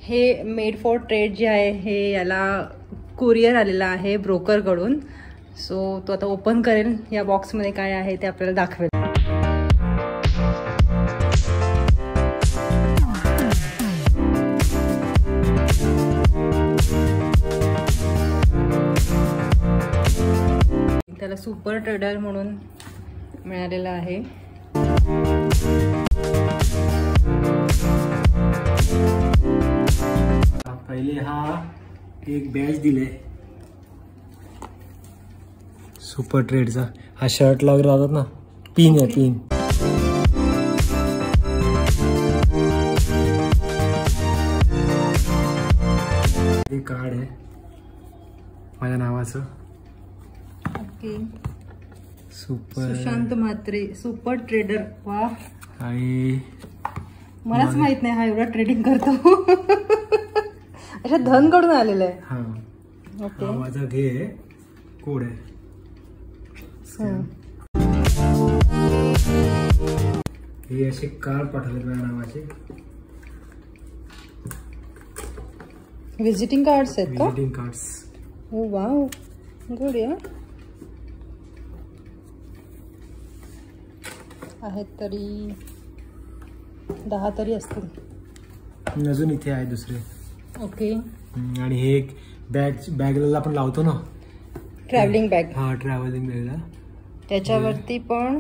हे made for trade जे आहे हे याला कुरिअर आलेला आहे ब्रोकरकडून. सो तो आता ओपन करेल, या बॉक्समध्ये काय आहे ते आपल्याला दाखवेल. त्याला सुपर ट्रेडर म्हणून मिळालेलं आहे. पहिले हा एक बॅच दिले सुपर ट्रेडचा. हा शर्ट वगैरे लावतात ना, पिन आहे पिन. हे कार्ड आहे माझ्या नावाचं. Okay. Super Sushant Mhatre super trader. वा. आणि मलाच माहित नाही हा एवढा ट्रेडिंग करतो. अच्छा, धन कडून आलेलं आहे. हा. ओके. हा माझा घे कोड आहे. हे असे कार्ड पाठवले माझ्या नावाचे. विजिटिंग कार्ड्स आहेत का? Visiting cards. Oh wow, good यार. आहेत तरी 10 तरी असतील. अजून इथे आहे दुसरे. ओके. आणि हे एक बॅगला आपण लावतो ना, ट्रॅव्हलिंग बॅग. हा ट्रॅव्हलिंग बॅगला. त्याच्यावरती पण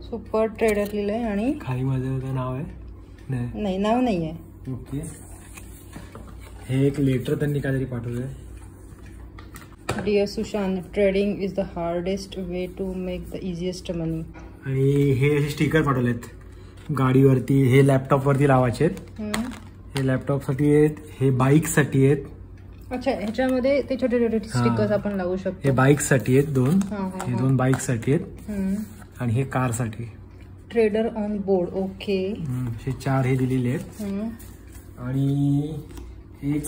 सुपर ट्रेडर लिहिलंय आणि खाली माझं नाव आहे. नाही, नाव नाही आहे. ओके. हे एक लेटर त्यांनी काहीतरी पाठवलंय. Dear Sushant, trading is the hardest way to make the easiest money. आणि हे असे स्टिकर पाठवलेत गाडीवरती. हे लॅपटॉपवरती लावायचे आहेत. हे लॅपटॉपसाठी आहेत, हे बाईकसाठी आहेत. अच्छा, ह्याच्यामध्ये ते छोटे छोटे स्टिकर्स आपण लावू शकतो. हे बाईकसाठी आहेत दोन. हे 2 बाईकसाठी आहेत. आणि हे कारसाठी. Trader on board. ओके. हे 4 हे दिलेले आहेत. आणि एक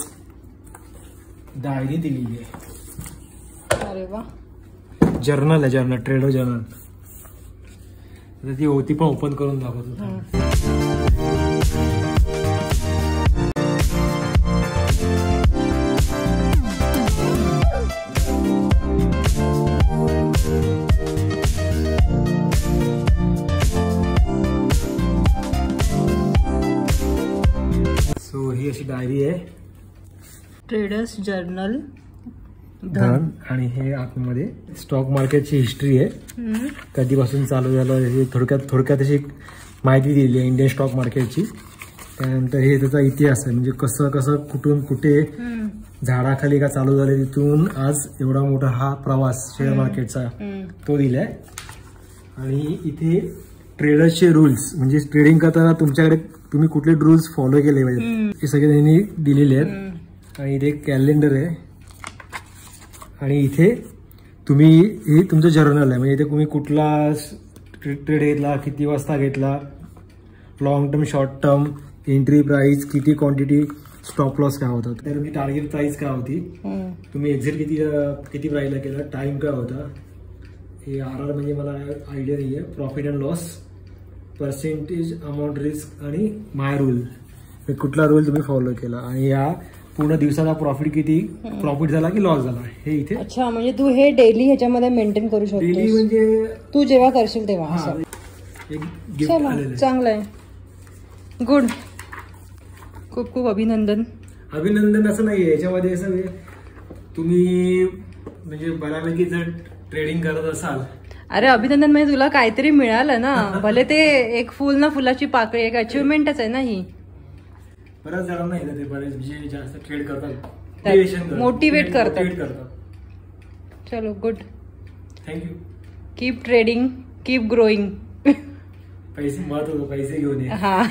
डायरी दिलेली आहे. अरे वा. जर्नल आहे, जर्नल, ट्रेडर जर्नल. ती होती पण ओपन करून दाखवतो. सो ही अशी डायरी आहे, ट्रेडर्स जर्नल धन. आणि हे आतमध्ये स्टॉक मार्केटची हिस्ट्री आहे, कधीपासून चालू झालं हे थोडक्यात अशी माहिती दिली आहे इंडियन स्टॉक मार्केटची. त्यानंतर हे त्याचा इतिहास आहे, म्हणजे कसं कुठून कुठे झाडाखाली का चालू झाले, तिथून आज एवढा मोठा हा प्रवास शेअर मार्केटचा तो दिलाय. आणि इथे ट्रेडर्सचे रूल्स, म्हणजे ट्रेडिंग करताना तुमच्याकडे तुम्ही कुठले रूल्स फॉलो केले पाहिजे हे सगळे त्यांनी दिलेले आहेत. आणि इथे एक कॅलेंडर आहे. आणि इथे तुम्ही हे तुमचं जर्नल आहे, म्हणजे इथे तुम्ही कुठला ट्रेड घेतला, किती वाजता घेतला, long term, short term, entry price, किती क्वांटिटी, स्टॉप लॉस काय होता, तर तुमची टार्गेट प्राइस काय होती, तुम्ही एक्झिट किती प्राइसला केला, टाइम काय होता, हे RR म्हणजे मला आयडिया नाही आहे, profit and loss, percentage, amount risk आणि माय रूल, कुठला रूल तुम्ही फॉलो केला आणि या पूर्ण दिवसाचा प्रॉफिट झाला की लॉस झाला हे इथे. अच्छा, म्हणजे तू हे डेली ह्याच्यामध्ये मेंटेन करू शकतो. डेली म्हणजे तू जेव्हा करशील तेव्हा. चांगलं आहे, गुड. खूप खूप अभिनंदन. अभिनंदन असं नाहीये याच्यामध्ये, असं तुम्ही म्हणजे बऱ्यापैकी जर ट्रेडिंग करत असाल. अरे अभिनंदन म्हणजे तुला काहीतरी मिळालं ना, भले ते एक फुल ना फुलाची पाकळी, एक अचिव्हमेंटच आहे ना ही. बऱ्याच जणांना ते बरेच जे जास्त ट्रेड करतात मोटिवेट करतात. चलो good, thank you. Keep trading, keep growing. पैसे महत्व, पैसे घेऊन ये. हा.